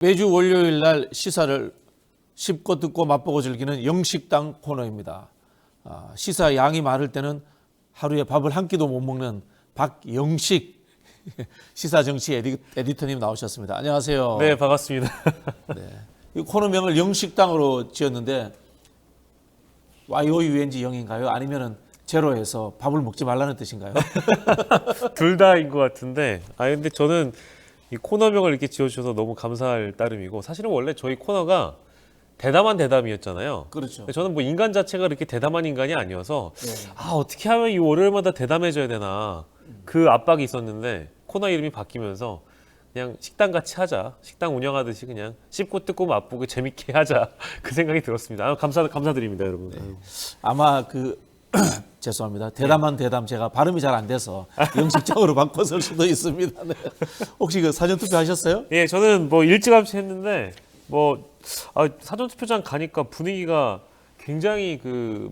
매주 월요일 날 시사를 씹고 듣고 맛보고 즐기는 영식당 코너입니다. 시사 양이 많을 때는 하루에 밥을 한 끼도 못 먹는 박영식 시사정치 에디터님 나오셨습니다. 안녕하세요. 네, 반갑습니다. 네. 이 코너명을 영식당으로 지었는데 YOUNG 영인가요? 아니면은 제로에서 밥을 먹지 말라는 뜻인가요? 둘 다인 것 같은데, 근데 저는 이 코너명을 이렇게 지어주셔서 너무 감사할 따름이고, 사실은 원래 저희 코너가 대담한 대담이었잖아요. 그렇죠. 근데 저는 뭐 인간 자체가 그렇게 대담한 인간이 아니어서, 네. 어떻게 하면 이 월요일마다 대담해져야 되나, 그 압박이 있었는데, 코너 이름이 바뀌면서 그냥 식당 같이 하자. 식당 운영하듯이 그냥 씹고 뜯고 맛보고 재밌게 하자. 그 생각이 들었습니다. 감사드립니다, 여러분. 네. 아마 죄송합니다. 대담한 대담 제가 발음이 잘 안 돼서 영식장으로 바꿨을 수도 있습니다. 네. 혹시 사전 투표 하셨어요? 예, 저는 뭐 일찌감치 했는데 사전 투표장 가니까 분위기가 굉장히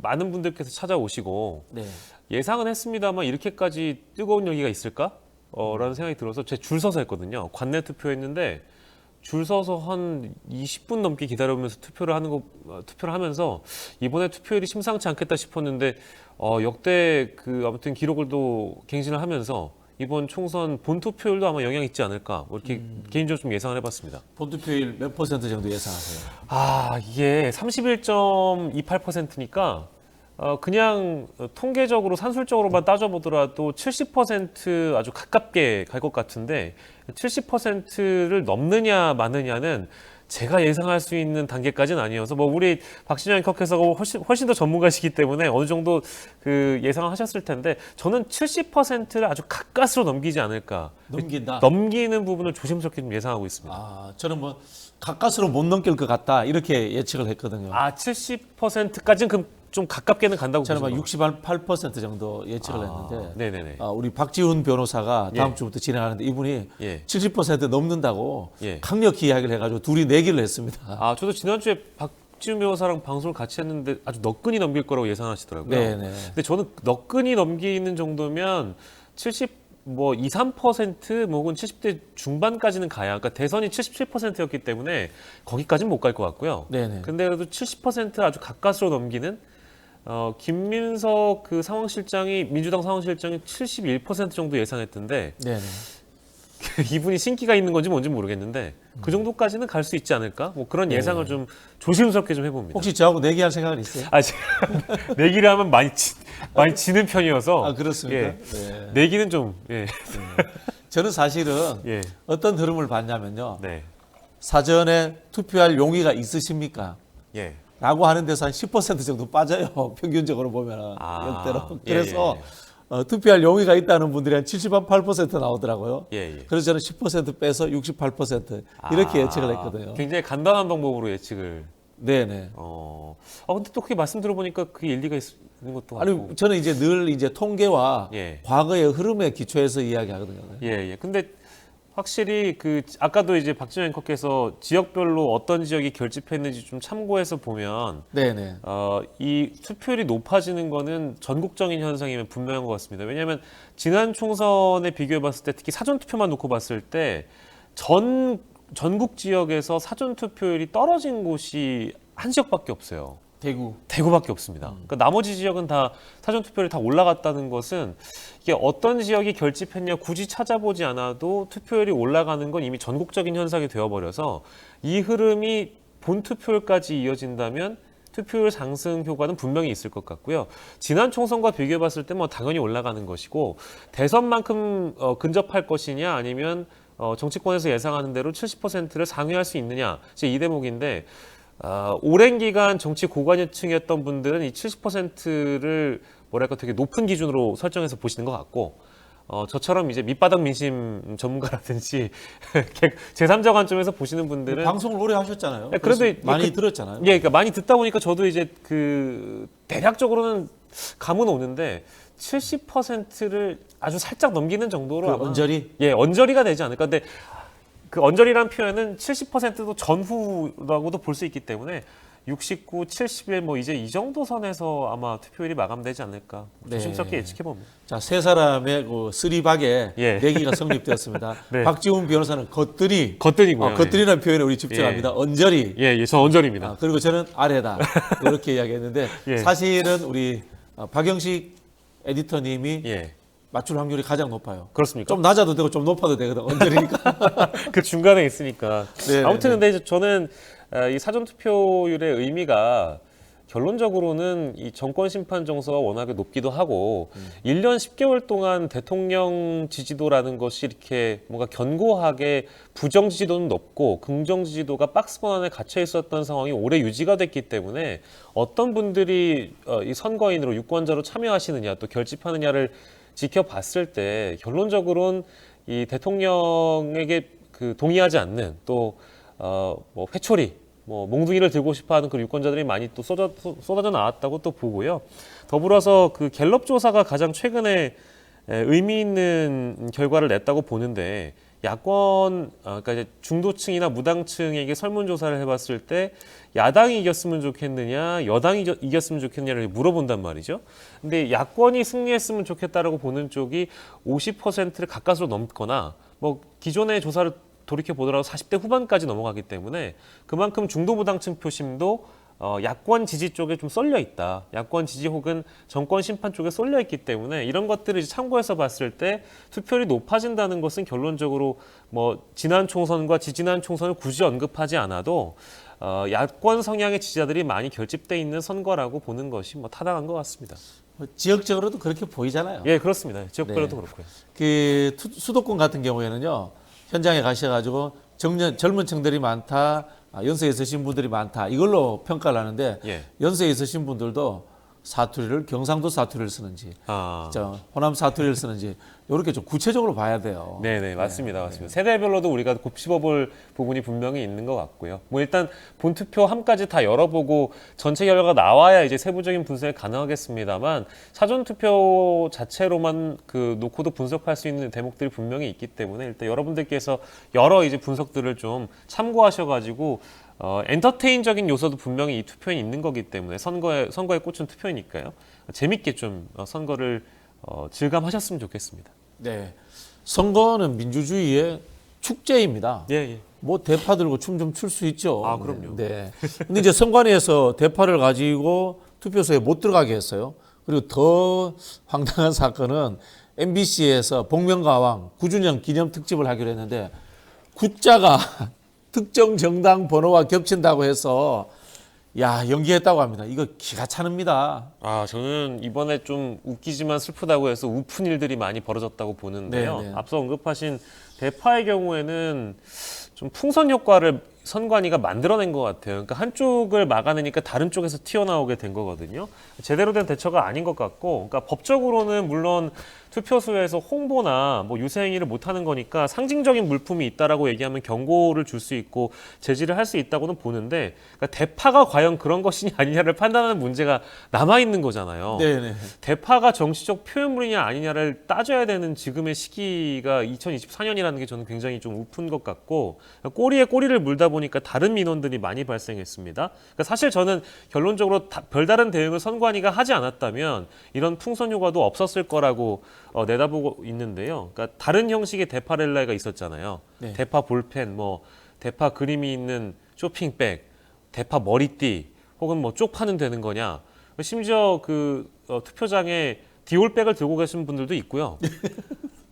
많은 분들께서 찾아오시고 네. 예상은 했습니다만 이렇게까지 뜨거운 열기가 있을까? 라는 생각이 들어서 제 줄 서서 했거든요. 관내 투표했는데 줄 서서 한 20분 넘게 기다려오면서 투표를 하면서 이번에 투표율이 심상치 않겠다 싶었는데 역대 아무튼 기록을 또 갱신을 하면서 이번 총선 본 투표율도 아마 영향이 있지 않을까 이렇게 개인적으로 좀 예상을 해봤습니다. 본 투표율 몇 퍼센트 정도 예상하세요? 이게 31.28%니까 그냥 통계적으로 산술적으로만 따져보더라도 70% 아주 가깝게 갈 것 같은데 70%를 넘느냐 마느냐는 제가 예상할 수 있는 단계까지는 아니어서 우리 박신영 앵커께서 훨씬 더 전문가시기 때문에 어느 정도 예상을 하셨을 텐데 저는 70%를 아주 가까스로 넘기지 않을까. 넘긴다. 넘기는 부분을 조심스럽게 좀 예상하고 있습니다. 저는 가까스로 못 넘길 것 같다 이렇게 예측을 했거든요. 70%까지는 좀 가깝게는 간다고 저는 보시면 68% 정도 예측을 했는데 네네네. 우리 박지훈 변호사가 다음 예. 주부터 진행하는데 이분이 예. 70% 넘는다고 예. 강력히 이야기를 해가지고 둘이 내기를 했습니다. 저도 지난주에 박지훈 변호사랑 방송을 같이 했는데 아주 너끈히 넘길 거라고 예상하시더라고요. 네네. 근데 저는 너끈히 넘기는 정도면 70 2, 3% 혹은 70대 중반까지는 가야. 그러니까 대선이 77%였기 때문에 거기까지는 못 갈 것 같고요. 네네. 근데 그래도 70% 아주 가까스로 넘기는 김민석 민주당 상황실장이 71% 정도 예상했던데 네네. 이분이 신기가 있는 건지 뭔지 모르겠는데 그 정도까지는 갈 수 있지 않을까? 그런 예상을 좀 조심스럽게 좀 해봅니다. 혹시 저하고 내기할 생각은 있어요? 제가 내기를 하면 많이 지는 편이어서. 그렇습니까? 예. 네. 내기는 좀. 예. 저는 사실은 예. 어떤 흐름을 봤냐면요. 네. 사전에 투표할 용의가 있으십니까? 예. 라고 하는 데서 한 10% 정도 빠져요. 평균적으로 보면 역대로. 예, 그래서 예, 투표할 용의가 있다는 분들이 한 78% 나오더라고요. 예. 그래서 저는 10% 빼서 68% 이렇게 예측을 했거든요. 굉장히 간단한 방법으로 예측을. 네네. 근데 또 그게 말씀 들어보니까 그게 일리가 있는 것도 같고. 아니 저는 늘 통계와 예. 과거의 흐름에 기초해서 이야기하거든요. 예. 근데 확실히 아까도 이제 박진영 앵커께서 지역별로 어떤 지역이 결집했는지 좀 참고해서 보면 네네. 이 투표율이 높아지는 거는 전국적인 현상이면 분명한 것 같습니다. 왜냐하면 지난 총선에 비교해 봤을 때 특히 사전 투표만 놓고 봤을 때 전국 지역에서 사전 투표율이 떨어진 곳이 한 지역밖에 없어요. 대구밖에 없습니다. 그러니까 나머지 지역은 다 사전 투표율이 다 올라갔다는 것은 이게 어떤 지역이 결집했냐 굳이 찾아보지 않아도 투표율이 올라가는 건 이미 전국적인 현상이 되어버려서 이 흐름이 본 투표율까지 이어진다면 투표율 상승 효과는 분명히 있을 것 같고요. 지난 총선과 비교해봤을 때 당연히 올라가는 것이고 대선만큼 근접할 것이냐 아니면 정치권에서 예상하는 대로 70%를 상회할 수 있느냐 이제 이 대목인데 오랜 기간 정치 고관여층이었던 분들은 이 70%를 되게 높은 기준으로 설정해서 보시는 것 같고 저처럼 이제 밑바닥 민심 전문가라든지 제3자 관점에서 보시는 분들은 방송을 오래 하셨잖아요. 그래도 많이 들었잖아요. 예, 그러니까 많이 듣다 보니까 저도 이제 대략적으로는 감은 오는데 70%를 아주 살짝 넘기는 정도로 아마 언저리? 예, 언저리가 되지 않을까. 근데 그 언저리라는 표현은 70%도 전후라고도 볼 수 있기 때문에 69, 71 뭐 이제 이 정도 선에서 아마 투표율이 마감되지 않을까 조심스럽게 예측해 봅니다. 자, 세 사람의 그 쓰리박에 예. 내기가 성립되었습니다. 네. 박지훈 변호사는 겉들이, 겉들이고요. 겉들이라는 표현에 우리 집중합니다. 언저리. 예, 저 언저리입니다. 그리고 저는 아래다. 이렇게 이야기했는데 예. 사실은 우리 박영식 에디터님이 예, 맞출 확률이 가장 높아요. 그렇습니까? 좀 낮아도 되고 좀 높아도 되거든. 언저리니까. 그 중간에 있으니까. 네, 아무튼 네, 근데 이제 저는 이 사전 투표율의 의미가 결론적으로는 이 정권 심판 정서가 워낙에 높기도 하고 1년 10개월 동안 대통령 지지도라는 것이 이렇게 뭔가 견고하게 부정 지지도는 높고 긍정 지지도가 박스권 안에 갇혀 있었던 상황이 오래 유지가 됐기 때문에 어떤 분들이 이 선거인으로 유권자로 참여하시느냐 또 결집하느냐를 지켜봤을 때 결론적으로는 이 대통령에게 그 동의하지 않는 또 뭐 회초리, 뭐 몽둥이를 들고 싶어하는 그런 유권자들이 많이 또 쏟아져 나왔다고 또 보고요. 더불어서 그 갤럽 조사가 가장 최근에 의미 있는 결과를 냈다고 보는데 야권, 그러니까 이제 중도층이나 무당층에게 설문조사를 해봤을 때 야당이 이겼으면 좋겠느냐, 여당이 이겼으면 좋겠느냐를 물어본단 말이죠. 근데 야권이 승리했으면 좋겠다라고 보는 쪽이 50%를 가까스로 넘거나 뭐 기존의 조사를 돌이켜 보더라도 40대 후반까지 넘어가기 때문에 그만큼 중도부당층 표심도 야권 지지 쪽에 좀 쏠려 있다. 야권 지지 혹은 정권 심판 쪽에 쏠려 있기 때문에 이런 것들을 이제 참고해서 봤을 때 투표율이 높아진다는 것은 결론적으로 뭐 지난 총선과 지지난 총선을 굳이 언급하지 않아도 야권 성향의 지지자들이 많이 결집돼 있는 선거라고 보는 것이 뭐 타당한 것 같습니다. 지역적으로도 그렇게 보이잖아요. 예, 그렇습니다. 지역별로도 네. 그렇고요. 그 수도권 같은 경우에는요. 현장에 가셔가지고 젊은 층들이 많다, 연세에 있으신 분들이 많다 이걸로 평가를 하는데 예. 연세에 있으신 분들도 사투리를 경상도 사투리를 쓰는지, 호남 사투리를 쓰는지 이렇게 좀 구체적으로 봐야 돼요. 네네 맞습니다. 맞습니다. 세대별로도 우리가 곱씹어볼 부분이 분명히 있는 것 같고요. 뭐 일단 본투표 함까지 다 열어보고 전체 결과가 나와야 이제 세부적인 분석이 가능하겠습니다만 사전 투표 자체로만 그 놓고도 분석할 수 있는 대목들이 분명히 있기 때문에 일단 여러분들께서 여러 이제 분석들을 좀 참고하셔가지고 엔터테인적인 요소도 분명히 이 투표에 있는 거기 때문에 선거에 꽂힌 투표니까요. 재밌게 좀 선거를 즐감하셨으면 좋겠습니다. 네, 선거는 민주주의의 축제입니다. 예, 예. 뭐 대파 들고 춤 좀 출 수 있죠. 아, 그럼요. 네. 근데 이제 선관위에서 대파를 가지고 투표소에 못 들어가게 했어요. 그리고 더 황당한 사건은 MBC에서 복면가왕 9주년 기념 특집을 하기로 했는데 구자가 특정 정당 번호와 겹친다고 해서 연기했다고 합니다. 이거 기가 차릅니다. 저는 이번에 좀 웃기지만 슬프다고 해서 우픈 일들이 많이 벌어졌다고 보는데요. 네. 앞서 언급하신 대파의 경우에는 좀 풍선 효과를 선관위가 만들어낸 것 같아요. 그러니까 한쪽을 막아내니까 다른 쪽에서 튀어나오게 된 거거든요. 제대로 된 대처가 아닌 것 같고, 그러니까 법적으로는 물론 투표소에서 홍보나 뭐 유세 행위를 못하는 거니까 상징적인 물품이 있다라고 얘기하면 경고를 줄 수 있고 제지를 할 수 있다고는 보는데, 그러니까 대파가 과연 그런 것이냐 아니냐를 판단하는 문제가 남아 있는 거잖아요. 네네. 대파가 정치적 표현물이냐 아니냐를 따져야 되는 지금의 시기가 2024년이라는 게 저는 굉장히 좀 우픈 것 같고, 꼬리에 꼬리를 물다 보니까 다른 민원들이 많이 발생했습니다. 그러니까 사실 저는 결론적으로 별다른 대응을 선관위가 하지 않았다면 이런 풍선 효과도 없었을 거라고 내다보고 있는데요. 그러니까 다른 형식의 대파 렐레가 있었잖아요. 네. 대파 볼펜, 뭐 대파 그림이 있는 쇼핑백, 대파 머리띠, 혹은 뭐 쪽 파는 되는 거냐. 심지어 그 투표장에 디올백을 들고 계신 분들도 있고요.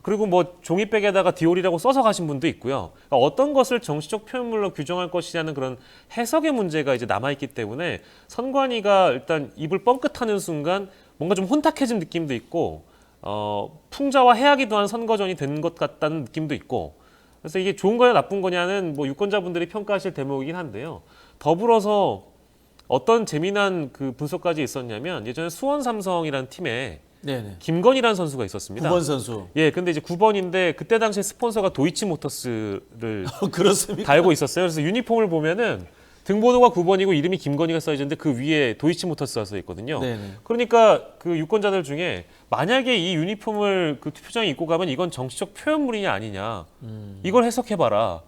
그리고 뭐 종이백에다가 디올이라고 써서 가신 분도 있고요. 그러니까 어떤 것을 정치적 표현물로 규정할 것이냐는 그런 해석의 문제가 이제 남아있기 때문에 선관위가 일단 입을 뻥끗하는 순간 뭔가 좀 혼탁해진 느낌도 있고 풍자와 해악이 더한 선거전이 된 것 같다는 느낌도 있고, 그래서 이게 좋은 거냐 나쁜 거냐는 뭐 유권자분들이 평가하실 대목이긴 한데요. 더불어서 어떤 재미난 그 분석까지 있었냐면 예전에 수원 삼성이라는 팀에 네네. 김건희라는 선수가 있었습니다. 9번 선수. 예, 근데 이제 9번인데 그때 당시에 스폰서가 도이치모터스를 그렇습니까? 달고 있었어요. 그래서 유니폼을 보면은 등번호가 9번이고 이름이 김건희가 써 있는데 그 위에 도이치모터스가 써 있거든요. 네네. 그러니까 그 유권자들 중에 만약에 이 유니폼을 그 투표장에 입고 가면 이건 정치적 표현물이냐 아니냐 이걸 해석해봐라.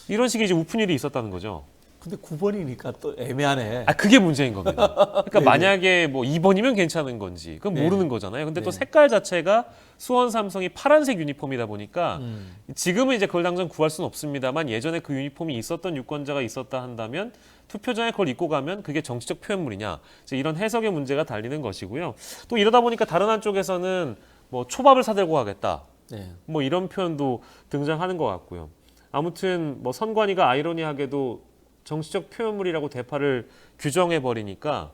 이런 식의 이제 우픈 일이 있었다는 거죠. 근데 9번이니까 또 애매하네. 아, 그게 문제인 겁니다. 그러니까 네네. 만약에 뭐 2번이면 괜찮은 건지 그건 네. 모르는 거잖아요. 근데 또 네. 색깔 자체가 수원 삼성이 파란색 유니폼이다 보니까 음. 지금은 이제 그걸 당장 구할 수는 없습니다만 예전에 그 유니폼이 있었던 유권자가 있었다 한다면 투표장에 그걸 입고 가면 그게 정치적 표현물이냐, 이제 이런 해석의 문제가 달리는 것이고요. 또 이러다 보니까 다른 한쪽에서는 뭐 초밥을 사들고 가겠다, 네. 뭐 이런 표현도 등장하는 것 같고요. 아무튼 뭐 선관위가 아이러니하게도 정치적 표현물이라고 대파를 규정해 버리니까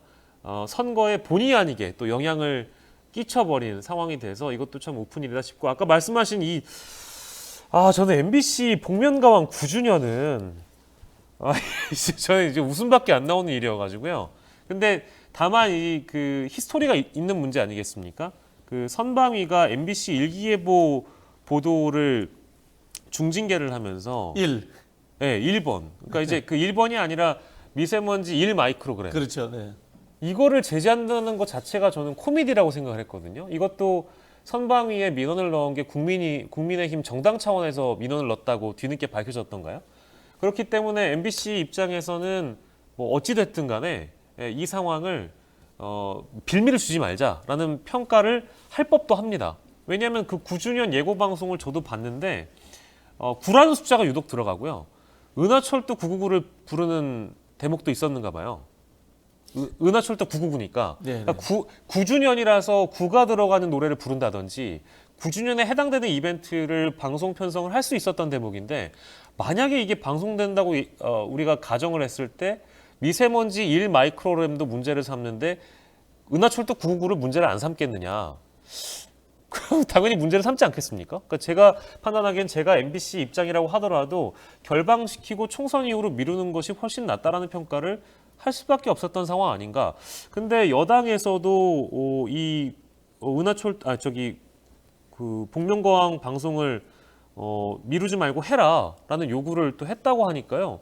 선거에 본의 아니게 또 영향을 끼쳐버린 상황이 돼서 이것도 참 오픈일이다 싶고, 아까 말씀하신 저는 MBC 복면가왕 9주년은 저는 이제 웃음밖에 안 나오는 일이어가지고요. 근데 다만 그 히스토리가 있는 문제 아니겠습니까? 그 선방위가 MBC 일기예보 보도를 중징계를 하면서 1. 네, 1번. 그러니까 이제 그 1번이 아니라 미세먼지 1 마이크로그램. 그렇죠. 네. 이거를 제지한다는 것 자체가 저는 코미디라고 생각을 했거든요. 이것도 선방위에 민원을 넣은 게 국민의힘 정당 차원에서 민원을 넣었다고 뒤늦게 밝혀졌던가요? 그렇기 때문에 MBC 입장에서는 뭐 어찌 됐든 간에 이 상황을 빌미를 주지 말자라는 평가를 할 법도 합니다. 왜냐하면 그 9주년 예고 방송을 저도 봤는데 9라는 숫자가 유독 들어가고요. 은하철도 999를 부르는 대목도 있었는가 봐요. 은하철도 999니까 그러니까 9주년이라서 9가 들어가는 노래를 부른다든지 9주년에 해당되는 이벤트를 방송 편성을 할 수 있었던 대목인데, 만약에 이게 방송된다고 우리가 가정을 했을 때 미세먼지 1 마이크로그램도 문제를 삼는데 은하철도 999를 문제를 안 삼겠느냐? 그럼 당연히 문제를 삼지 않겠습니까? 그러니까 제가 판단하기엔 제가 MBC 입장이라고 하더라도 결방시키고 총선 이후로 미루는 것이 훨씬 낫다라는 평가를 할 수밖에 없었던 상황 아닌가. 근데 여당에서도 이 은하철 그 복면가왕 방송을 미루지 말고 해라라는 요구를 또 했다고 하니까요.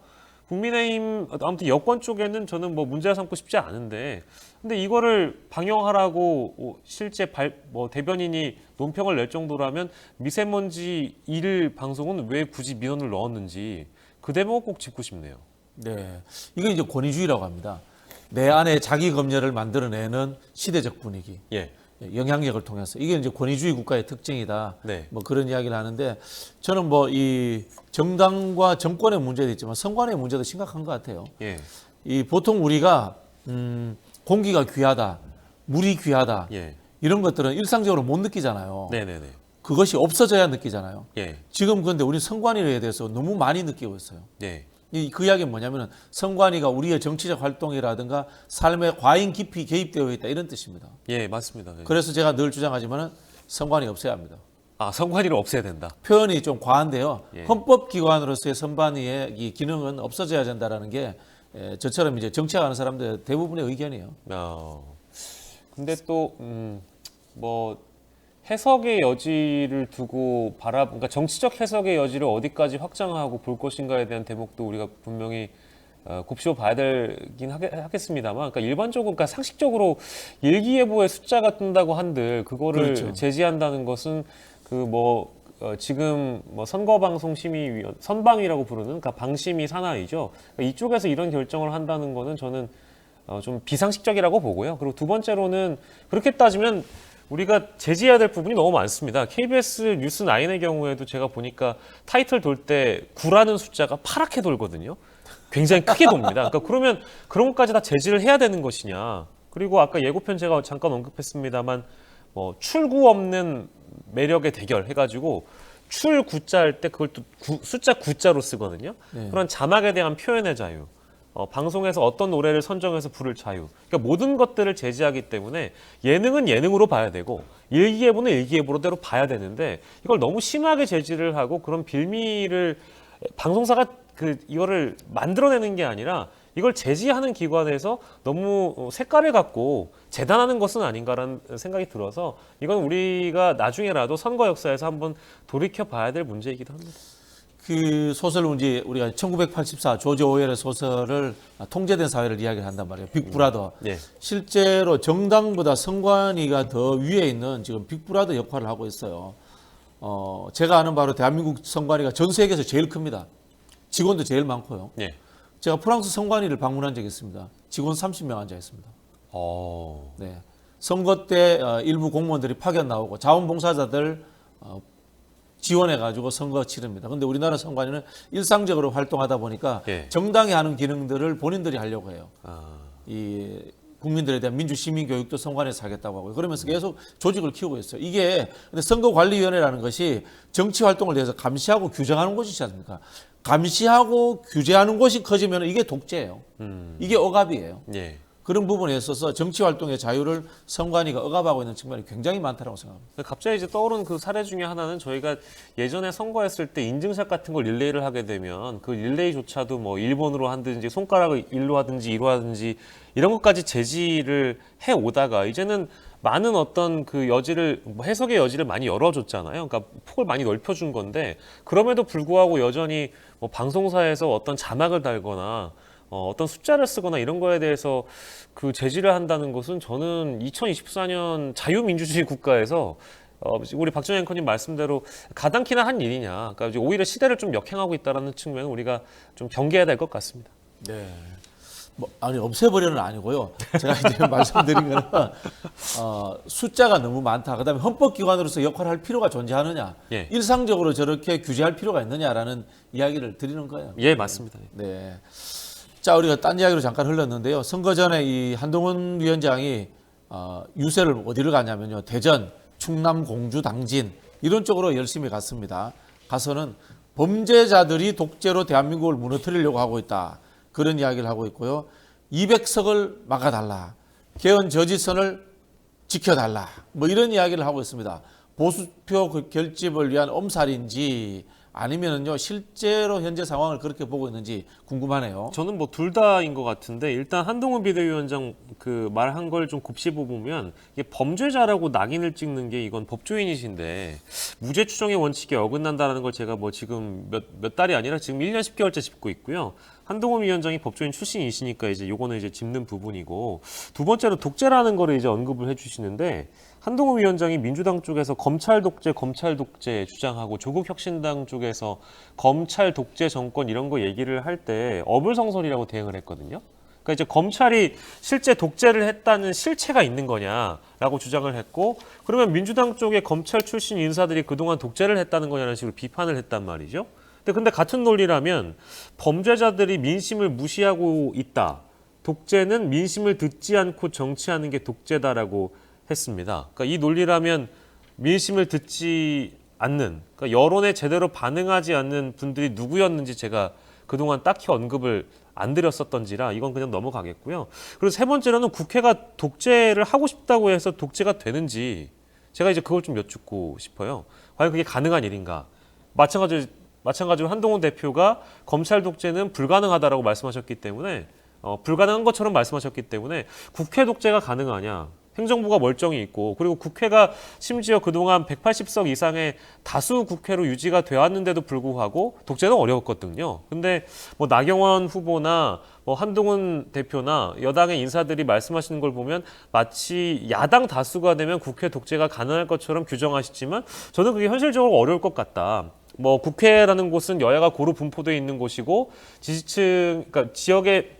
국민의힘 아무튼 여권 쪽에는 저는 뭐 문제를 삼고 싶지 않은데, 근데 이거를 방영하라고 실제 대변인이 논평을 낼 정도라면 미세먼지 1 방송은 왜 굳이 민원을 넣었는지 그 대목을 꼭 짚고 싶네요. 네. 이건 이제 권위주의라고 합니다. 내 안에 자기 검열을 만들어내는 시대적 분위기. 예. 영향력을 통해서 이게 이제 권위주의 국가의 특징이다. 네. 뭐 그런 이야기를 하는데, 저는 뭐 이 정당과 정권의 문제도 있지만 선관의 문제도 심각한 것 같아요. 예. 이 보통 우리가 공기가 귀하다, 물이 귀하다, 예. 이런 것들은 일상적으로 못 느끼잖아요. 네네네. 그것이 없어져야 느끼잖아요. 예. 지금 그런데 우리 선관위에 대해서 너무 많이 느끼고 있어요. 예. 그 이야기는 뭐냐면은 선관위가 우리의 정치적 활동이라든가 삶에 과잉 깊이 개입되어 있다, 이런 뜻입니다. 예, 맞습니다. 예. 그래서 제가 늘 주장하지만은 선관위 없애야 합니다. 선관위를 없애야 된다. 표현이 좀 과한데요. 예. 헌법기관으로서의 선관위의 이 기능은 없어져야 된다라는 게 저처럼 이제 정치하는 사람들 대부분의 의견이에요. 근데 또 뭐 해석의 여지를 두고 그러니까 정치적 해석의 여지를 어디까지 확장하고 볼 것인가에 대한 대목도 우리가 분명히 곱씹어 봐야 되긴 하겠습니다만, 그러니까 일반적으로, 그러니까 상식적으로 일기예보에 숫자가 뜬다고 한들 그거를 그렇죠. 제지한다는 것은 지금 뭐 선거방송심의위원 선방이라고 부르는, 그러니까 방심위 산하이죠. 그러니까 이쪽에서 이런 결정을 한다는 거는 저는 좀 비상식적이라고 보고요. 그리고 두 번째로는 그렇게 따지면 우리가 제지해야 될 부분이 너무 많습니다. KBS 뉴스9의 경우에도 제가 보니까 타이틀 돌 때 9라는 숫자가 파랗게 돌거든요. 굉장히 크게 돕니다. 그러니까 그러면 그런 것까지 다 제지를 해야 되는 것이냐. 그리고 아까 예고편 제가 잠깐 언급했습니다만 뭐 출구 없는 매력의 대결 해가지고 출 9자 할 때 그걸 또 숫자 9자로 쓰거든요. 네. 그런 자막에 대한 표현의 자유. 방송에서 어떤 노래를 선정해서 부를 자유. 그러니까 모든 것들을 제지하기 때문에 예능은 예능으로 봐야 되고 일기예보는 일기예보로대로 봐야 되는데, 이걸 너무 심하게 제지를 하고 그런 빌미를 방송사가 이거를 만들어내는 게 아니라 이걸 제지하는 기관에서 너무 색깔을 갖고 재단하는 것은 아닌가라는 생각이 들어서 이건 우리가 나중에라도 선거 역사에서 한번 돌이켜 봐야 될 문제이기도 합니다. 그 소설을 이제 우리가 1984 조지 오웰의 소설을 통제된 사회를 이야기를 한단 말이에요. 빅브라더. 예. 실제로 정당보다 선관위가 더 위에 있는 지금 빅브라더 역할을 하고 있어요. 제가 아는 바로 대한민국 선관위가 전 세계에서 제일 큽니다. 직원도 제일 많고요. 예. 제가 프랑스 선관위를 방문한 적이 있습니다. 직원 30명 앉아 있습니다. 네. 선거 때 일부 공무원들이 파견 나오고 자원봉사자들 지원해가지고 선거 치릅니다. 근데 우리나라 선관위는 일상적으로 활동하다 보니까 예. 정당이 하는 기능들을 본인들이 하려고 해요. 아, 이 국민들에 대한 민주 시민 교육도 선관위에서 하겠다고 하고요. 그러면서 계속 조직을 키우고 있어요. 이게 근데 선거관리위원회라는 것이 정치 활동을 위해서 감시하고 규정하는 곳이지 않습니까? 감시하고 규제하는 곳이 커지면 이게 독재예요. 이게 억압이에요. 예. 그런 부분에 있어서 정치 활동의 자유를 선관위가 억압하고 있는 측면이 굉장히 많다고 생각합니다. 갑자기 이제 떠오른 그 사례 중에 하나는 저희가 예전에 선거했을 때 인증샷 같은 걸 릴레이를 하게 되면 그 릴레이조차도 뭐 1번으로 하든지 손가락을 1로 하든지 2로 하든지 이런 것까지 제지를 해 오다가 이제는 많은 어떤 그 여지를 뭐 해석의 여지를 많이 열어줬잖아요. 그러니까 폭을 많이 넓혀준 건데 그럼에도 불구하고 여전히 뭐 방송사에서 어떤 자막을 달거나 어떤 숫자를 쓰거나 이런 거에 대해서 그 제지를 한다는 것은 저는 2024년 자유민주주의 국가에서 우리 박정희 앵커님 말씀대로 가당키나 한 일이냐. 그러니까 이제 오히려 시대를 좀 역행하고 있다는 측면은 우리가 좀 경계해야 될 것 같습니다. 네. 뭐 아니 없애버려는 아니고요. 제가 이제 말씀드린 거는 숫자가 너무 많다. 그다음에 헌법기관으로서 역할을 할 필요가 존재하느냐. 예. 일상적으로 저렇게 규제할 필요가 있느냐라는 이야기를 드리는 거예요. 예, 맞습니다. 네. 자, 우리가 딴 이야기로 잠깐 흘렀는데요. 선거 전에 이 한동훈 위원장이 유세를 어디를 가냐면요. 대전, 충남, 공주, 당진 이런 쪽으로 열심히 갔습니다. 가서는 범죄자들이 독재로 대한민국을 무너뜨리려고 하고 있다. 그런 이야기를 하고 있고요. 200석을 막아달라. 개헌 저지선을 지켜달라. 뭐 이런 이야기를 하고 있습니다. 보수표 결집을 위한 엄살인지 아니면은요 실제로 현재 상황을 그렇게 보고 있는지 궁금하네요. 저는 뭐 둘 다인 것 같은데 일단 한동훈 비대위원장 그 말한 걸 좀 곱씹어 보면 이게 범죄자라고 낙인을 찍는 게 이건 법조인이신데 무죄 추정의 원칙에 어긋난다는 걸 제가 뭐 지금 몇 달이 아니라 지금 1년 10개월째 짚고 있고요. 한동훈 위원장이 법조인 출신이시니까 이제 요거는 이제 짚는 부분이고 두 번째로 독재라는 거를 이제 언급을 해주시는데 한동훈 위원장이 민주당 쪽에서 검찰 독재 주장하고 조국혁신당 쪽에서 검찰 독재 정권 이런 거 얘기를 할 때 어불성설이라고 대응을 했거든요. 그러니까 이제 검찰이 실제 독재를 했다는 실체가 있는 거냐라고 주장을 했고 그러면 민주당 쪽의 검찰 출신 인사들이 그동안 독재를 했다는 거냐는 식으로 비판을 했단 말이죠. 근데 같은 논리라면 범죄자들이 민심을 무시하고 있다. 독재는 민심을 듣지 않고 정치하는 게 독재다라고 했습니다. 그러니까 이 논리라면 민심을 듣지 않는, 그러니까 여론에 제대로 반응하지 않는 분들이 누구였는지 제가 그동안 딱히 언급을 안 드렸었던지라 이건 그냥 넘어가겠고요. 그리고 세 번째로는 국회가 독재를 하고 싶다고 해서 독재가 되는지 제가 이제 그걸 좀 여쭙고 싶어요. 과연 그게 가능한 일인가? 마찬가지로 한동훈 대표가 검찰 독재는 불가능하다라고 말씀하셨기 때문에 불가능한 것처럼 말씀하셨기 때문에 국회 독재가 가능하냐? 행정부가 멀쩡히 있고 그리고 국회가 심지어 그동안 180석 이상의 다수 국회로 유지가 되었는데도 불구하고 독재는 어려웠거든요. 근데 뭐 나경원 후보나 뭐 한동훈 대표나 여당의 인사들이 말씀하시는 걸 보면 마치 야당 다수가 되면 국회 독재가 가능할 것처럼 규정하시지만 저는 그게 현실적으로 어려울 것 같다. 뭐 국회라는 곳은 여야가 고루 분포되어 있는 곳이고 지지층, 그러니까 지역의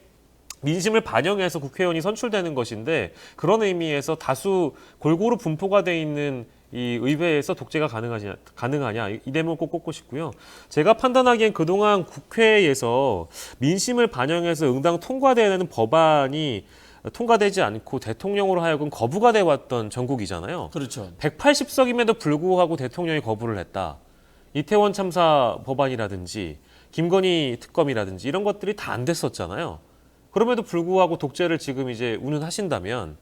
민심을 반영해서 국회의원이 선출되는 것인데 그런 의미에서 다수 골고루 분포가 돼 있는 이 의회에서 독재가 가능하냐 이 대목을 꼭 꼽고 싶고요. 제가 판단하기엔 그동안 국회에서 민심을 반영해서 응당 통과돼야 되는 법안이 통과되지 않고 대통령으로 하여금 거부가 돼 왔던 전국이잖아요. 그렇죠. 180석임에도 불구하고 대통령이 거부를 했다. 이태원 참사 법안이라든지 김건희 특검이라든지 이런 것들이 다 안 됐었잖아요. 그럼에도 불구하고 독재를 지금 이제 운운하신다면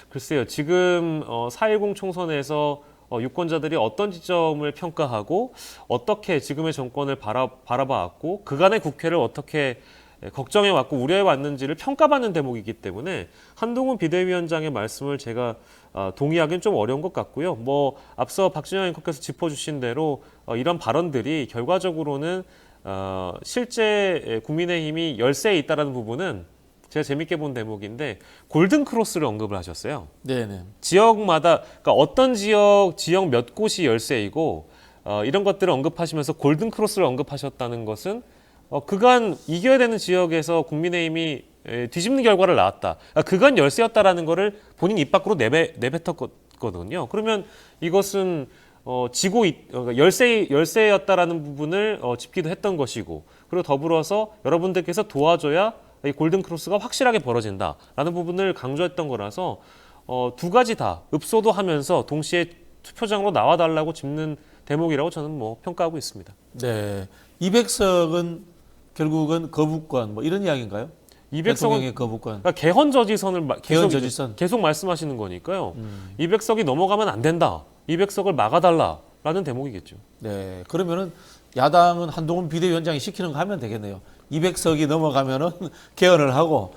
글쎄요. 지금 4.10 총선에서 유권자들이 어떤 지점을 평가하고 어떻게 지금의 정권을 바라봐왔고 그간의 국회를 어떻게 걱정해왔고 우려해왔는지를 평가받는 대목이기 때문에 한동훈 비대위원장의 말씀을 제가 동의하기는 좀 어려운 것 같고요. 뭐 앞서 박진영 앵커께서 짚어주신 대로 이런 발언들이 결과적으로는 실제 국민의힘이 열세에 있다라는 부분은 제가 재밌게 본 대목인데 골든 크로스를 언급을 하셨어요. 네네. 지역마다 그러니까 어떤 지역 몇 곳이 열세이고 이런 것들을 언급하시면서 골든 크로스를 언급하셨다는 것은 그간 이겨야 되는 지역에서 국민의힘이 뒤집는 결과를 낳았다. 그간 열세였다라는 거를 본인 입 밖으로 내뱉었거든요. 그러면 이것은 그러니까 열세였다라는 부분을 짚기도 했던 것이고, 그리고 더불어서 여러분들께서 도와줘야 이 골든 크로스가 확실하게 벌어진다라는 부분을 강조했던 거라서 두 가지 다 읍소도 하면서 동시에 투표장으로 나와달라고 짚는 대목이라고 저는 뭐 평가하고 있습니다. 네. 200석은 결국은 거부권 뭐 이런 이야기인가요? 200석은 대통령의 거부권. 그러니까 개헌 저지선을 개헌 저지선. 계속 말씀하시는 거니까요. 200석이 넘어가면 안 된다. 200석을 막아달라라는 대목이겠죠. 네. 그러면은 야당은 한동훈 비대위원장이 시키는 거 하면 되겠네요. 200석이 넘어가면은 개헌을 하고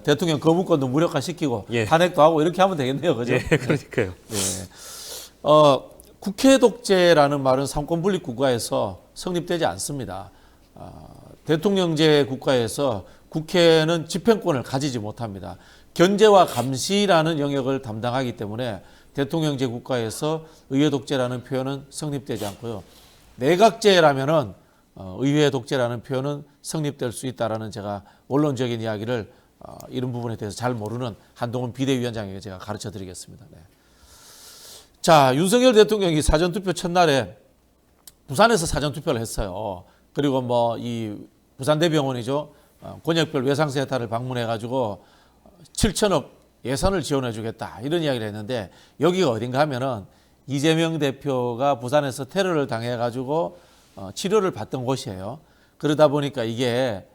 대통령 거부권도 무력화시키고 예. 탄핵도 하고 이렇게 하면 되겠네요. 그죠? 예, 그러니까요. 네. 국회 독재라는 말은 삼권 분립 국가에서 성립되지 않습니다. 대통령제 국가에서 국회는 집행권을 가지지 못합니다. 견제와 감시라는 영역을 담당하기 때문에 대통령제 국가에서 의회 독재라는 표현은 성립되지 않고요. 내각제라면은 의회 독재라는 표현은 성립될 수 있다라는 제가 원론적인 이야기를 이런 부분에 대해서 잘 모르는 한동훈 비대위원장에게 제가 가르쳐 드리겠습니다. 네. 자, 윤석열 대통령이 사전투표 첫날에 부산에서 사전투표를 했어요. 그리고 이 부산대병원이죠. 권역별 외상센터를 방문해가지고 7천억 예산을 지원해주겠다 이런 이야기를 했는데 여기가 어딘가 하면은 이재명 대표가 부산에서 테러를 당해가지고 치료를 받던 곳이에요. 그러다 보니까 이게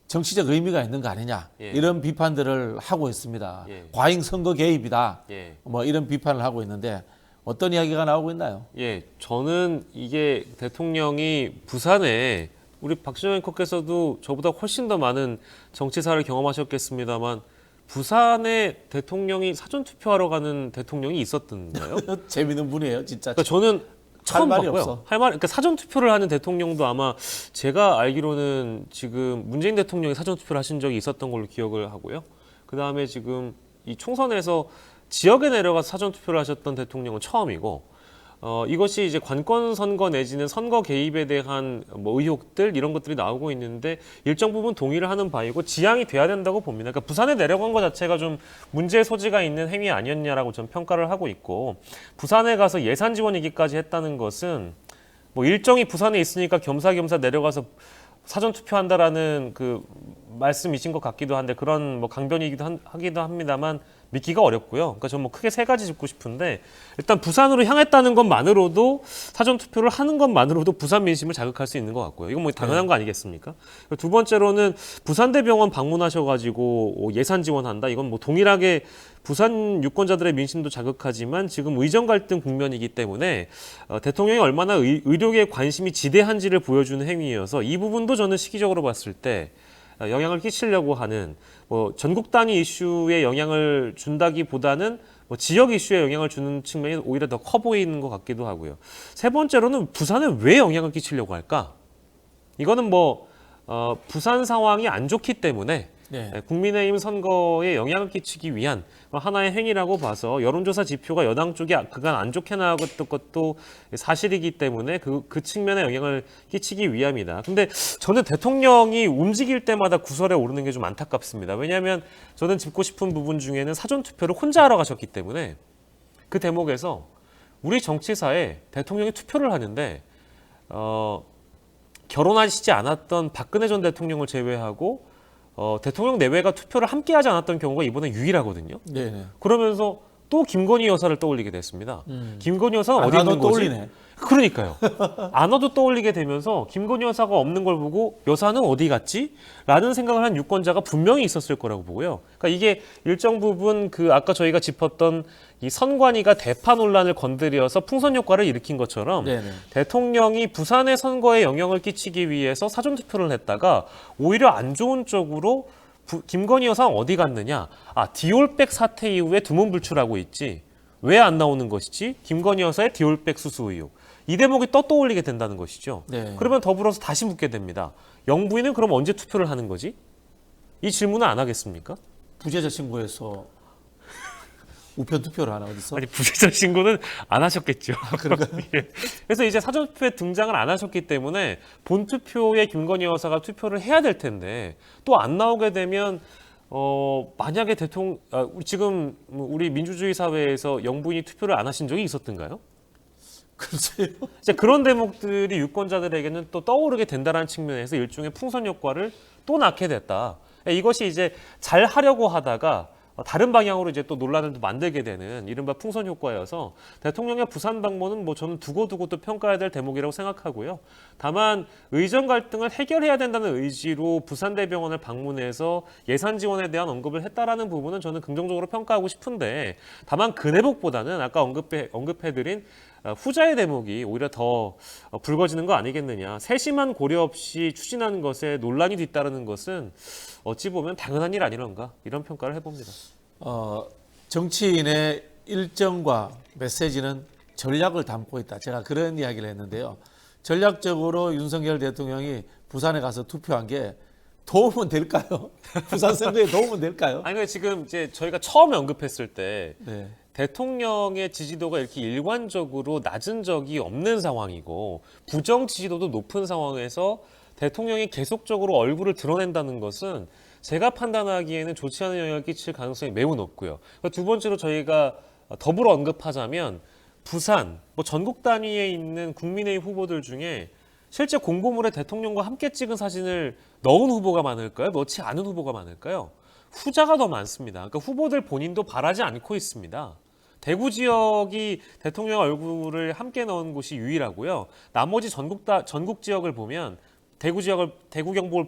정치적 의미가 있는 거 아니냐 예. 이런 비판들을 하고 있습니다. 예. 과잉 선거 개입이다. 예. 이런 비판을 하고 있는데 어떤 이야기가 나오고 있나요? 예, 저는 이게 대통령이 부산에 우리 박진영 앵커께서도 저보다 훨씬 더 많은 정치사를 경험하셨겠습니다만 부산에 대통령이 사전투표하러 가는 대통령이 있었던가요? 재밌는 분이에요, 진짜. 그러니까 저는 처음 말이 봤고요. 없어. 그러니까 사전투표를 하는 대통령도 아마 제가 알기로는 지금 문재인 대통령이 사전투표를 하신 적이 있었던 걸로 기억을 하고요. 그 다음에 지금 이 총선에서 지역에 내려가서 사전투표를 하셨던 대통령은 처음이고, 이것이 이제 관권 선거 내지는 선거 개입에 대한 의혹들 이런 것들이 나오고 있는데 일정 부분 동의를 하는 바이고 지양이 돼야 된다고 봅니다. 그러니까 부산에 내려간 것 자체가 좀 문제의 소지가 있는 행위 아니었냐라고 전 평가를 하고 있고, 부산에 가서 예산 지원이기까지 했다는 것은 일정이 부산에 있으니까 겸사겸사 내려가서 사전 투표한다라는 그 말씀이신 것 같기도 한데 그런 강변이기도 하기도 합니다만 믿기가 어렵고요. 그러니까 저는 크게 세 가지 짚고 싶은데, 일단 부산으로 향했다는 것만으로도 사전 투표를 하는 것만으로도 부산 민심을 자극할 수 있는 것 같고요. 이건 당연한 거 아니겠습니까? 두 번째로는 부산대병원 방문하셔가지고 예산 지원한다. 이건 동일하게 부산 유권자들의 민심도 자극하지만 지금 의정 갈등 국면이기 때문에 대통령이 얼마나 의료계에 관심이 지대한지를 보여주는 행위여서 이 부분도 저는 시기적으로 봤을 때 영향을 끼치려고 하는 전국 단위 이슈에 영향을 준다기보다는 지역 이슈에 영향을 주는 측면이 오히려 더 커 보이는 것 같기도 하고요. 세 번째로는 부산에 왜 영향을 끼치려고 할까? 이거는 부산 상황이 안 좋기 때문에 네. 국민의힘 선거에 영향을 끼치기 위한 하나의 행위라고 봐서 여론조사 지표가 여당 쪽이 그간 안 좋게 나왔던 것도 사실이기 때문에 그 측면에 영향을 끼치기 위함이다. 근데 저는 대통령이 움직일 때마다 구설에 오르는 게 좀 안타깝습니다. 왜냐하면 저는 짚고 싶은 부분 중에는 사전투표를 혼자 하러 가셨기 때문에 그 대목에서 우리 정치사에 대통령이 투표를 하는데 결혼하시지 않았던 박근혜 전 대통령을 제외하고 대통령 내외가 투표를 함께 하지 않았던 경우가 이번에 유일하거든요. 네. 그러면서 또 김건희 여사를 떠올리게 됐습니다. 김건희 여사는 어디 있는 거지? 떠올리네. 그러니까요. 안 와도 떠올리게 되면서 김건희 여사가 없는 걸 보고 여사는 어디 갔지? 라는 생각을 한 유권자가 분명히 있었을 거라고 보고요. 그러니까 이게 일정 부분 아까 저희가 짚었던 이 선관위가 대파 논란을 건드려서 풍선 효과를 일으킨 것처럼 네네. 대통령이 부산의 선거에 영향을 끼치기 위해서 사전투표를 했다가 오히려 안 좋은 쪽으로 김건희 여사는 어디 갔느냐? 디올백 사태 이후에 두문불출하고 있지. 왜 안 나오는 것이지? 김건희 여사의 디올백 수수 의혹. 이 대목이 떠올리게 된다는 것이죠. 네. 그러면 더불어서 다시 묻게 됩니다. 영부인은 그럼 언제 투표를 하는 거지? 이 질문을 안 하겠습니까? 부재자 신고해서 우편 투표를 하나 어디서? 아니 부재자 신고는 안 하셨겠죠. 그런가요? 예. 그래서 이제 사전투표에 등장을 안 하셨기 때문에 본투표에 김건희 여사가 투표를 해야 될 텐데 또 안 나오게 되면 만약에 지금 우리 민주주의 사회에서 영부인이 투표를 안 하신 적이 있었던가요? 글쎄요. 이제 그런 대목들이 유권자들에게는 또 떠오르게 된다는 측면에서 일종의 풍선 효과를 또 낳게 됐다. 이것이 이제 잘 하려고 하다가 다른 방향으로 이제 또 논란을 또 만들게 되는 이른바 풍선 효과여서 대통령의 부산 방문은 뭐 저는 두고두고 또 평가해야 될 대목이라고 생각하고요. 다만 의정 갈등을 해결해야 된다는 의지로 부산대병원을 방문해서 예산 지원에 대한 언급을 했다라는 부분은 저는 긍정적으로 평가하고 싶은데 다만 그 대목보다는 아까 언급해드린 후자의 대목이 오히려 더 불거지는 거 아니겠느냐. 세심한 고려 없이 추진하는 것에 논란이 뒤따르는 것은 어찌 보면 당연한 일 아니런가 이런 평가를 해봅니다. 정치인의 일정과 메시지는 전략을 담고 있다. 제가 그런 이야기를 했는데요. 전략적으로 윤석열 대통령이 부산에 가서 투표한 게 도움은 될까요? 부산 선거에 도움은 될까요? 아니, 지금 이제 저희가 처음에 언급했을 때 네. 대통령의 지지도가 이렇게 일관적으로 낮은 적이 없는 상황이고 부정 지지도도 높은 상황에서 대통령이 계속적으로 얼굴을 드러낸다는 것은 제가 판단하기에는 좋지 않은 영향을 끼칠 가능성이 매우 높고요. 두 번째로 저희가 더불어 언급하자면 부산, 뭐 전국 단위에 있는 국민의힘 후보들 중에 실제 공보물에 대통령과 함께 찍은 사진을 넣은 후보가 많을까요? 넣지 않은 후보가 많을까요? 후자가 더 많습니다. 그러니까 후보들 본인도 바라지 않고 있습니다. 대구 지역이 대통령 얼굴을 함께 넣은 곳이 유일하고요. 나머지 전국 지역을 보면 대구 경북을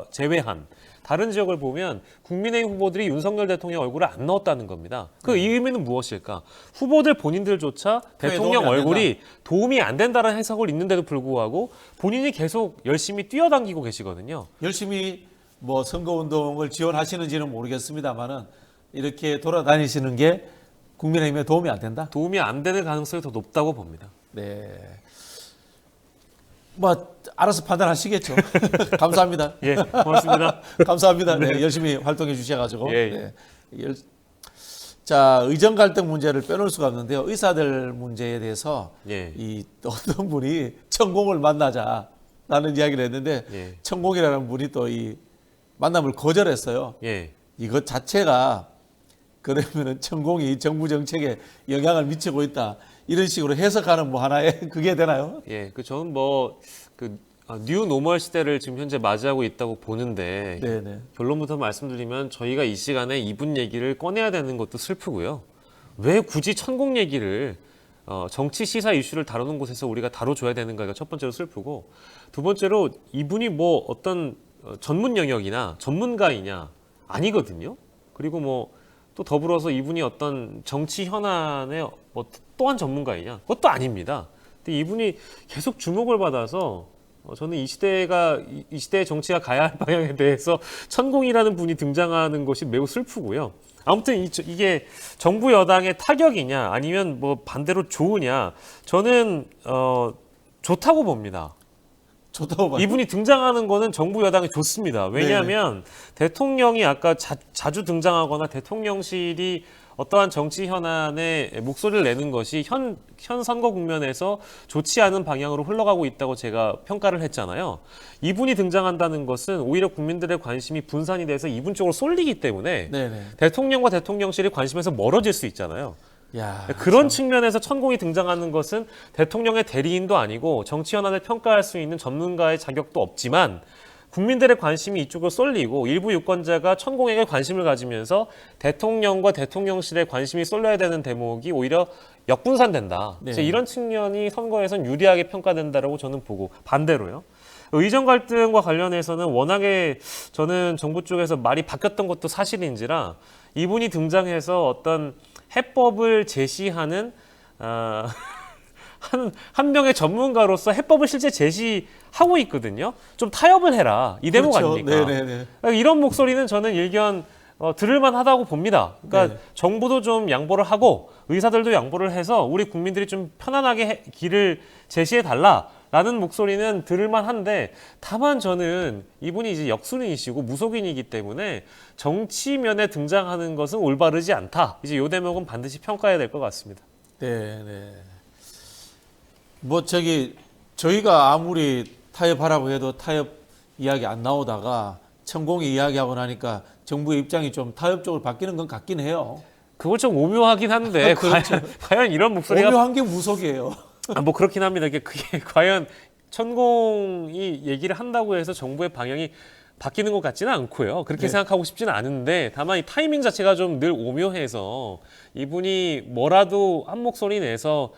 제외한 다른 지역을 보면 국민의힘 후보들이 윤석열 대통령 얼굴을 안 넣었다는 겁니다. 그 의미는 무엇일까? 후보들 본인들조차 대통령 얼굴이 도움이 안 된다는 해석을 있는데도 불구하고 본인이 계속 열심히 뛰어당기고 계시거든요. 열심히 뭐 선거운동을 지원하시는지는 모르겠습니다만은 이렇게 돌아다니시는 게 국민의힘에 도움이 안 된다? 도움이 안 되는 가능성이 더 높다고 봅니다. 네. 뭐 알아서 판단하시겠죠. 감사합니다. 예, 고맙습니다. 감사합니다. 네, 열심히 활동해 주셔가지고. 예. 네. 자, 의정 갈등 문제를 빼놓을 수가 없는데요. 의사들 문제에 대해서 예. 이 어떤 분이 천공을 만나자라는 이야기를 했는데 예. 천공이라는 분이 또 이 만남을 거절했어요. 예. 이것 자체가 그러면은 천공이 정부 정책에 영향을 미치고 있다. 이런 식으로 해석하는 뭐 하나의 그게 되나요? 예, 저는 뉴 노멀 시대를 지금 현재 맞이하고 있다고 보는데 네네. 결론부터 말씀드리면 저희가 이 시간에 이분 얘기를 꺼내야 되는 것도 슬프고요. 왜 굳이 천공 얘기를 정치 시사 이슈를 다루는 곳에서 우리가 다뤄줘야 되는가가 첫 번째로 슬프고 두 번째로 이분이 뭐 어떤 전문 영역이나 전문가이냐 아니거든요. 그리고 또 더불어서 이분이 어떤 정치 현안의 또한 전문가이냐? 그것도 아닙니다. 근데 이분이 계속 주목을 받아서 저는 이 시대의 정치가 가야 할 방향에 대해서 천공이라는 분이 등장하는 것이 매우 슬프고요. 아무튼 이게 정부 여당의 타격이냐 아니면 뭐 반대로 좋으냐? 저는 좋다고 봅니다. 좋다고 봐요. 이분이 등장하는 거는 정부 여당이 좋습니다. 왜냐하면 대통령이 아까 자주 등장하거나 대통령실이 어떠한 정치 현안에 목소리를 내는 것이 현 선거 국면에서 좋지 않은 방향으로 흘러가고 있다고 제가 평가를 했잖아요. 이분이 등장한다는 것은 오히려 국민들의 관심이 분산이 돼서 이분 쪽으로 쏠리기 때문에 네네. 대통령과 대통령실이 관심에서 멀어질 수 있잖아요. 야, 그런 측면에서 천공이 등장하는 것은 대통령의 대리인도 아니고 정치 현안을 평가할 수 있는 전문가의 자격도 없지만 국민들의 관심이 이쪽으로 쏠리고 일부 유권자가 천공에게 관심을 가지면서 대통령과 대통령실에 관심이 쏠려야 되는 대목이 오히려 역분산된다. 네. 이런 측면이 선거에선 유리하게 평가된다라고 저는 보고 반대로요. 의정 갈등과 관련해서는 워낙에 저는 정부 쪽에서 말이 바뀌었던 것도 사실인지라 이분이 등장해서 어떤 해법을 제시하는 한 명의 전문가로서 해법을 실제 제시하고 있거든요. 좀 타협을 해라 이 대목 그렇죠. 아닙니까? 네네네. 이런 목소리는 저는 일견 들을만하다고 봅니다. 그러니까 네. 정부도 좀 양보를 하고 의사들도 양보를 해서 우리 국민들이 좀 편안하게 길을 제시해 달라. 라는 목소리는 들을만 한데 다만 저는 이분이 이제 역술인이시고 무속인이기 때문에 정치면에 등장하는 것은 올바르지 않다. 이제 요 대목은 반드시 평가해야 될 것 같습니다. 네, 네. 뭐 저희가 아무리 타협하라고 해도 타협 이야기 안 나오다가 천공이 이야기하고 나니까 정부의 입장이 좀 타협적으로 바뀌는 건 같긴 해요. 그거 좀 오묘하긴 한데 그렇죠. 과연 이런 목소리가 오묘한 게 무속이에요. 뭐 그렇긴 합니다. 그게 과연 천공이 얘기를 한다고 해서 정부의 방향이 바뀌는 것 같지는 않고요. 그렇게 네. 생각하고 싶지는 않은데 다만 이 타이밍 자체가 좀 늘 오묘해서 이분이 뭐라도 한 목소리 내서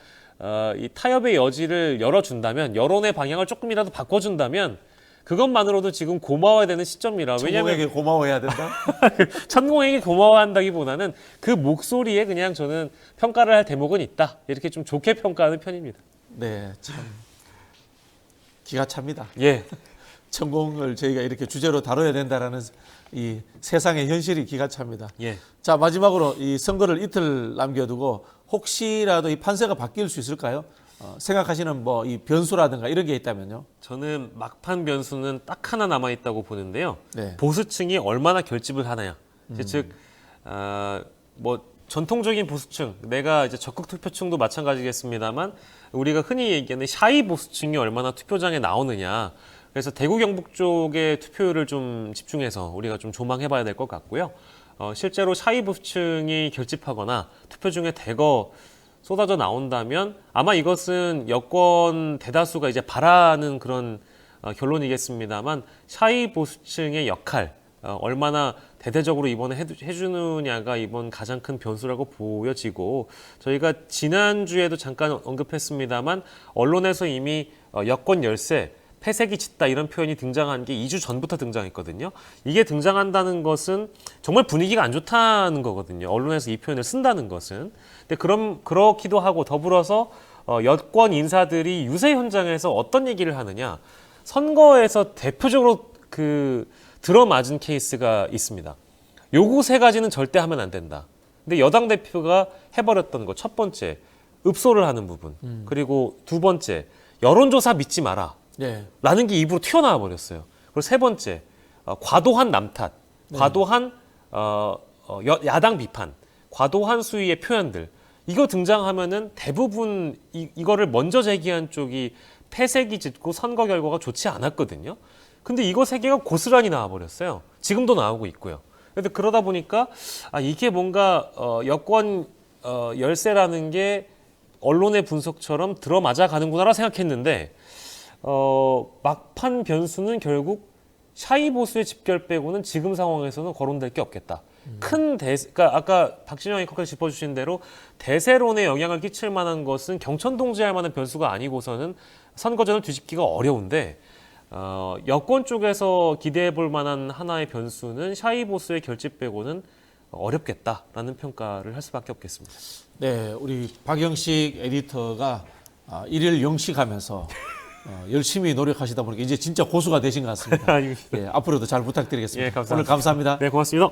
이 타협의 여지를 열어준다면 여론의 방향을 조금이라도 바꿔준다면 그것만으로도 지금 고마워야 되는 시점이라. 왜냐하면 천공에게 고마워해야 된다. 천공에게 고마워한다기보다는 그 목소리에 그냥 저는 평가를 할 대목은 있다. 이렇게 좀 좋게 평가하는 편입니다. 네, 참 기가 찹니다. 예. 천공을 저희가 이렇게 주제로 다뤄야 된다라는 이 세상의 현실이 기가 찹니다. 예. 자, 마지막으로 이 선거를 이틀 남겨두고 혹시라도 이 판세가 바뀔 수 있을까요? 생각하시는 뭐 이 변수라든가 이런 게 있다면요? 저는 막판 변수는 딱 하나 남아 있다고 보는데요. 네. 보수층이 얼마나 결집을 하느냐. 즉, 뭐 전통적인 보수층, 내가 이제 적극 투표층도 마찬가지겠습니다만 우리가 흔히 얘기하는 샤이 보수층이 얼마나 투표장에 나오느냐. 그래서 대구 경북 쪽의 투표율을 좀 집중해서 우리가 좀 조망해봐야 될 것 같고요. 실제로 샤이 보수층이 결집하거나 투표 중에 대거 쏟아져 나온다면 아마 이것은 여권 대다수가 이제 바라는 그런 결론이겠습니다만 샤이 보수층의 역할 얼마나 대대적으로 이번에 해주느냐가 이번 가장 큰 변수라고 보여지고 저희가 지난주에도 잠깐 언급했습니다만 언론에서 이미 여권 열세 패색이 짙다 이런 표현이 등장한 게 2주 전부터 등장했거든요. 이게 등장한다는 것은 정말 분위기가 안 좋다는 거거든요. 언론에서 이 표현을 쓴다는 것은. 근데 그렇기도 하고 더불어서 여권 인사들이 유세 현장에서 어떤 얘기를 하느냐. 선거에서 대표적으로 들어맞은 케이스가 있습니다. 요거 세 가지는 절대 하면 안 된다. 근데 여당 대표가 해버렸던 거 첫 번째 읍소를 하는 부분. 그리고 두 번째 여론조사 믿지 마라. 네. 라는 게 입으로 튀어나와 버렸어요. 그리고 세 번째, 과도한 남탓, 과도한 야당 비판, 과도한 수위의 표현들. 이거 등장하면은 대부분 이거를 먼저 제기한 쪽이 패색이 짙고 선거 결과가 좋지 않았거든요. 근데 이거 세 개가 고스란히 나와 버렸어요. 지금도 나오고 있고요. 그런데 그러다 보니까 이게 뭔가 여권 열세라는 게 언론의 분석처럼 들어맞아 가는구나라 생각했는데 막판 변수는 결국 샤이 보수의 집결 빼고는 지금 상황에서는 거론될 게 없겠다. 그러니까 아까 박진영 앵커가 짚어주신 대로 대세론에 영향을 끼칠 만한 것은 경천동지할 만한 변수가 아니고서는 선거전을 뒤집기가 어려운데 여권 쪽에서 기대해 볼 만한 하나의 변수는 샤이 보수의 결집 빼고는 어렵겠다라는 평가를 할 수밖에 없겠습니다. 네, 우리 박영식 에디터가 일일 영식하면서 열심히 노력하시다 보니까 이제 진짜 고수가 되신 것 같습니다. 예, 앞으로도 잘 부탁드리겠습니다. 예, 감사합니다. 오늘 감사합니다. 네, 고맙습니다.